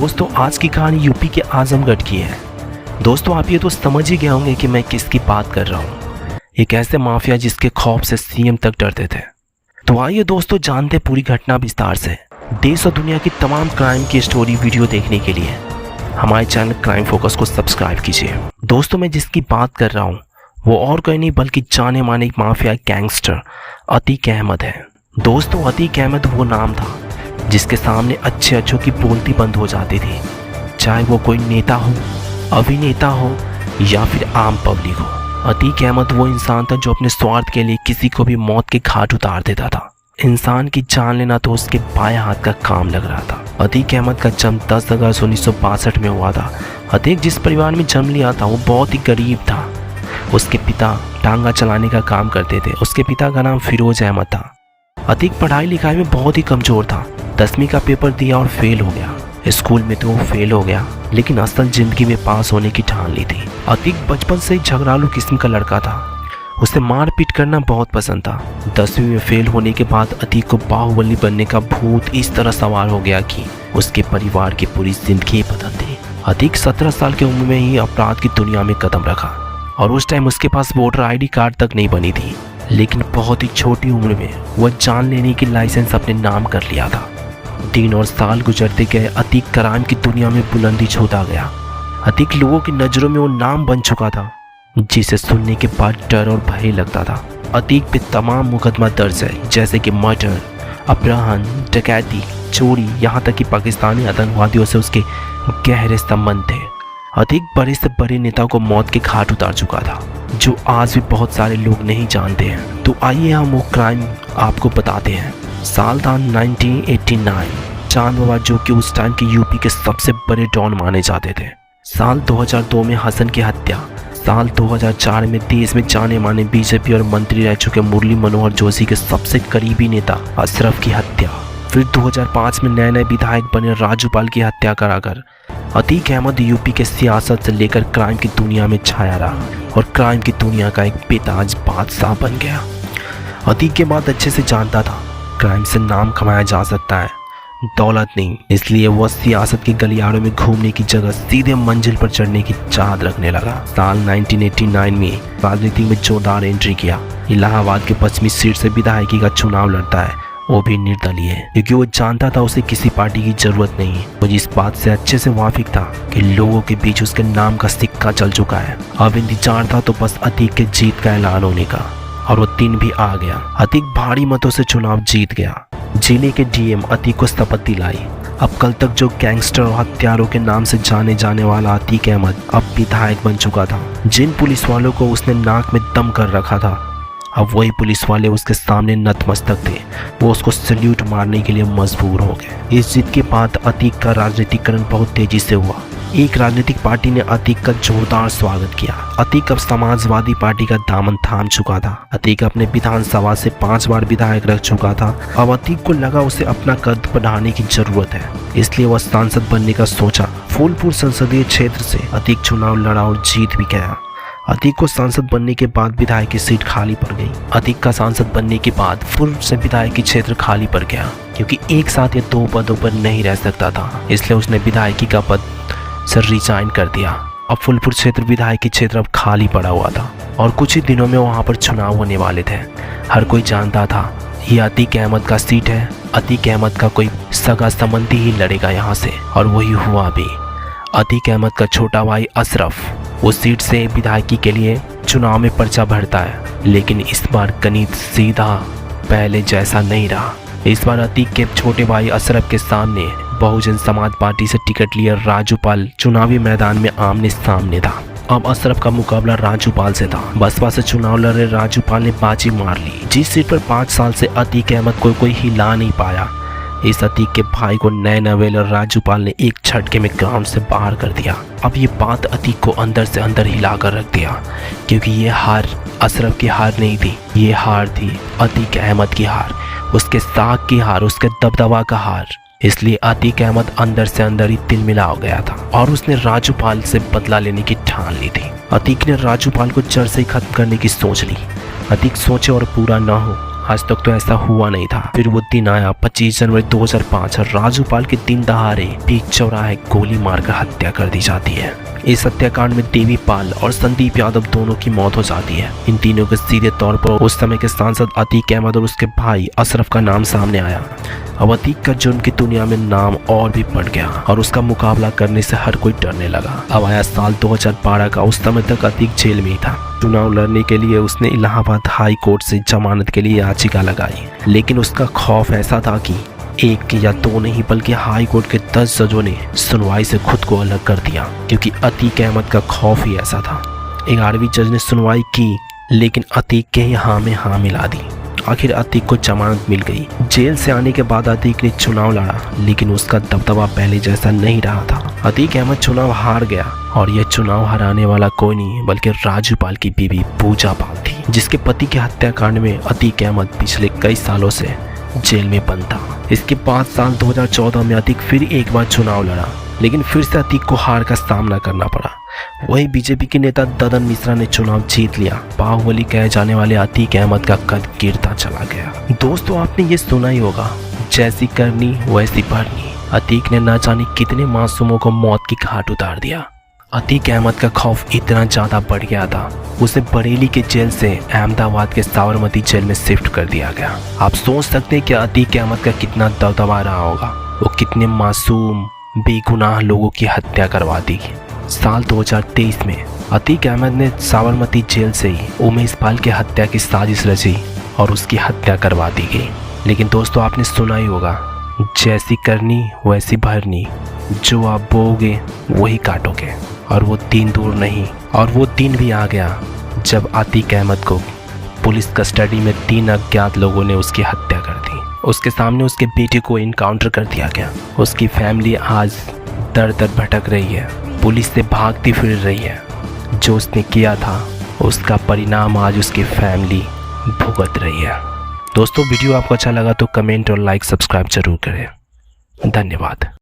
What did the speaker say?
दोस्तों आज की कहानी यूपी के आजमगढ़ की है। दोस्तों आप ये तो समझ ही गए होंगे कि मैं किसकी बात कर रहा हूँ। एक ऐसे माफिया जिसके खौफ से सीएम तक डरते थे। तो आइए दोस्तों जानते पूरी घटना विस्तार से। देश और दुनिया की तमाम क्राइम की स्टोरी वीडियो देखने के लिए हमारे चैनल क्राइम फोकस को सब्सक्राइब कीजिए। दोस्तों मैं जिसकी बात कर रहा हूँ वो और कोई नहीं बल्कि जाने माने माफिया गैंगस्टर अतीक अहमद है। दोस्तों अतीक अहमद वो नाम था जिसके सामने अच्छे अच्छों की बोलती बंद हो जाती थी, चाहे वो कोई नेता हो, अभिनेता हो या फिर आम पब्लिक हो। अतीक अहमद वो इंसान था जो अपने स्वार्थ के लिए किसी को भी मौत के घाट उतार देता था। इंसान की जान लेना तो उसके बाएं हाथ का काम लग रहा था। अतीक अहमद का जन्म 10 अगस्त 1962 में हुआ था। अतीक जिस परिवार में जन्म लिया था वो बहुत ही गरीब था। उसके पिता टांगा चलाने का काम करते थे। उसके पिता का नाम फिरोज अहमद था। अतीक पढ़ाई लिखाई में बहुत ही कमज़ोर था। 10वीं का पेपर दिया और फेल हो गया। स्कूल में तो वो फेल हो गया लेकिन असल ज़िंदगी में पास होने की ठान ली थी। अतीक बचपन से ही झगड़ालू किस्म का लड़का था। उसे मार पीट करना बहुत पसंद था। 10वीं में फेल होने के बाद अतीक को बाहुबली बनने का भूत इस तरह सवार हो गया कि उसके परिवार की पूरी जिंदगी बदल दी। अतीक 17 साल की उम्र में ही अपराध की दुनिया में कदम रखा और उस टाइम उसके पास वोटर आईडी कार्ड तक नहीं बनी थी, लेकिन बहुत ही छोटी उम्र में वह जान लेने की लाइसेंस अपने नाम कर लिया था। दिन और साल गुजरते गए अतीक क्राइम की दुनिया में बुलंदी छूता गया। अतीक लोगों की नज़रों में वो नाम बन चुका था जिसे सुनने के बाद डर और भय लगता था। अतीक पे तमाम मुकदमा दर्ज है जैसे कि मर्डर, अपहरण, डकैती, चोरी, यहाँ तक कि पाकिस्तानी आतंकवादियों से उसके गहरे संबंध थे। अतीक बड़े से बड़े नेता को मौत के घाट उतार चुका था जो आज भी बहुत सारे लोग नहीं जानते हैं। तो आइए हम वो क्राइम आपको बताते हैं। साल था 1989। चांद बाबा जो कि उस टाइम के यूपी के सबसे बड़े डॉन माने जाते थे। साल 2002 में हसन की हत्या। साल 2004 में देश में जाने माने बीजेपी और मंत्री रह चुके मुरली मनोहर जोशी के सबसे करीबी नेता अशरफ की हत्या। फिर 2005 में नए नए विधायक बने राजूपाल की हत्या कराकर अतीक अहमद यूपी के सियासत से लेकर क्राइम की दुनिया में छाया रहा और क्राइम की दुनिया का एक बेताज बादशाह बन गया। अतीक के बाद अच्छे से जानता था क्राइम से नाम कमाया जा सकता है, दौलत नहीं। इसलिए वह सियासत के गलियारों में घूमने की जगह सीधे मंजिल पर चढ़ने की चाहत रखने लगा। साल 1989 में राजनीति में जोरदार एंट्री किया। इलाहाबाद के पश्चिमी सीट से विधायकी का चुनाव लड़ता है, वो भी निर्दलीय, क्योंकि वो जानता था उसे किसी पार्टी की जरूरत नहीं है। वो इस बात से अच्छे से वाकिफ था कि लोगों के बीच उसके नाम का सिक्का चल चुका है। अब इंतजार था तो बस अतीक के जीत का ऐलान होने का, और वो दिन भी आ गया। अतीक भारी मतों से चुनाव जीत गया। जिले के डीएम अतीक को शपथ दिलाई। अब कल तक जो गैंगस्टर और हत्यारों के नाम से जाने जाने वाला अतीक अहमद अब विधायक बन चुका था। जिन पुलिस वालों को उसने नाक में दम कर रखा था अब वही पुलिस वाले उसके सामने नतमस्तक थे। वो उसको सल्यूट मारने के लिए मजबूर हो गए। इस जीत के बाद अतीक का राजनीतिकरण बहुत तेजी से हुआ। एक राजनीतिक पार्टी ने अतीक का जोरदार स्वागत किया। अतीक अब समाजवादी पार्टी का दामन थाम चुका था। अतीक अपने विधानसभा से 5 बार विधायक रह चुका था। अब अतीक को लगा उसे अपना कद बढ़ाने की जरूरत है, इसलिए वह सांसद बनने का सोचा। फूलपुर संसदीय क्षेत्र से अतीक चुनाव लड़ा और जीत भी गया। अतीक को सांसद बनने के बाद विधायक की सीट खाली पड़ गई। अतीक का सांसद बनने के बाद पूर्व से विधायक की क्षेत्र खाली पड़ गया, क्योंकि एक साथ ये 2 पदों पर नहीं रह सकता था, इसलिए उसने विधायकी का पद से रिजाइन कर दिया। अब फूलपुर क्षेत्र विधायकी क्षेत्र अब खाली पड़ा हुआ था और कुछ ही दिनों में वहाँ पर चुनाव होने वाले थे। हर कोई जानता था ये अतीक अहमद का सीट है। अतीक अहमद का कोई सगा संबंधी ही लड़ेगा यहाँ से, और वही हुआ भी। अतीक अहमद का छोटा भाई अशरफ उस सीट से विधायकी के लिए चुनाव में पर्चा भरता है, लेकिन इस बार गणित सीधा पहले जैसा नहीं रहा। इस बार अतीक के छोटे भाई अशरफ के सामने बहुजन समाज पार्टी से टिकट लिया राजूपाल चुनावी मैदान में आमने सामने था। अब अशरफ का मुकाबला राजूपाल से था। बसपा से चुनाव लड़े राजूपाल ने बाजी मार ली। जिस सीट पर 5 साल से अतीक अहमद को कोई हिला नहीं पाया, इस अतीक के भाई को नए नवेलर राजूपाल ने एक झटके में ग्राउंड से बाहर कर दिया। अब ये बात अतीक को अंदर से अंदर हिला कर रख दिया, क्योंकि ये हार अशरफ की हार नहीं थी, ये हार थी अतीक अहमद की हार, उसके साख की हार, उसके दबदबा का हार। इसलिए अतीक अहमद अंदर से अंदर ही तिलमिला हो गया था और उसने राजूपाल से बदला लेने की ठान ली थी। अतीक ने राजूपाल को जड़ से ही खत्म करने की सोच ली। अतीक सोचे और पूरा न हो, आज तक तो ऐसा हुआ नहीं था। फिर वो दिन आया 25 जनवरी 2005 और राजू पाल के दिन दहाड़े बीच चौराहे गोली मारकर हत्या कर दी जाती है। इस हत्याकांड में देवी पाल और संदीप यादव दोनों की मौत हो जाती है। इन तीनों के सीधे तौर पर उस समय के सांसद अतीक अहमद और उसके भाई अशरफ का नाम सामने आया। अब अतीक का जुर्म की दुनिया में नाम और भी बढ़ गया और उसका मुकाबला करने से हर कोई डरने लगा। अब आया साल 2012 का। उस समय तक अतीक जेल में ही था। चुनाव लड़ने के लिए उसने इलाहाबाद हाई कोर्ट से जमानत के लिए याचिका लगाई, लेकिन उसका खौफ ऐसा था कि एक या दो नहीं बल्कि हाई कोर्ट के 10 जजों ने सुनवाई से खुद को अलग कर दिया, क्योंकि अतीक अहमद का खौफ ही ऐसा था। 11वीं जज ने सुनवाई की, लेकिन अतीक के ही हाँ में हाँ मिला दी। आखिर अतीक को जमानत मिल गई। जेल से आने के बाद अतीक ने चुनाव लड़ा, लेकिन उसका दबदबा पहले जैसा नहीं रहा था। अतीक अहमद चुनाव हार गया और यह चुनाव हराने वाला कोई नहीं बल्कि राजू पाल की बीवी पूजा पाल थी, जिसके पति के हत्याकांड में अतीक अहमद पिछले कई सालों से जेल में बंद था। इसके 5 साल 2014 में अतीक फिर एक बार चुनाव लड़ा, लेकिन फिर से अतीक को हार का सामना करना पड़ा। वही बीजेपी के नेता ददन मिश्रा ने चुनाव जीत लिया। बाहुबली कहे जाने वाले अतीक अहमद का कद गिरता चला गया। दोस्तों, आपने ये सुना ही होगा, जैसी करनी वैसी भरनी। अतीक ने न जाने कितने मासूमों को मौत की घाट उतार दिया। अतीक अहमद का खौफ इतना ज़्यादा बढ़ गया था, उसे बरेली के जेल से अहमदाबाद के साबरमती जेल में शिफ्ट कर दिया गया। आप सोच सकते हैं कि अतीक अहमद का कितना दबदबा रहा होगा। वो कितने मासूम बेगुनाह लोगों की हत्या करवा दी। साल 2023 में अतीक अहमद ने साबरमती जेल से ही उमेश पाल की हत्या की साजिश रची और उसकी हत्या करवा दी गई। लेकिन दोस्तों, आपने सुना ही होगा, जैसी करनी वैसी भरनी, जो आप बोओगे वही काटोगे। और वो दिन दूर नहीं, और वो दिन भी आ गया जब अतीक अहमद को पुलिस कस्टडी में 3 अज्ञात लोगों ने उसकी हत्या कर दी। उसके सामने उसके बेटे को इनकाउंटर कर दिया गया। उसकी फैमिली आज दर दर भटक रही है, पुलिस से भागती फिर रही है। जो उसने किया था उसका परिणाम आज उसकी फैमिली भुगत रही है। दोस्तों, वीडियो आपको अच्छा लगा तो कमेंट और लाइक सब्सक्राइब जरूर करें। धन्यवाद।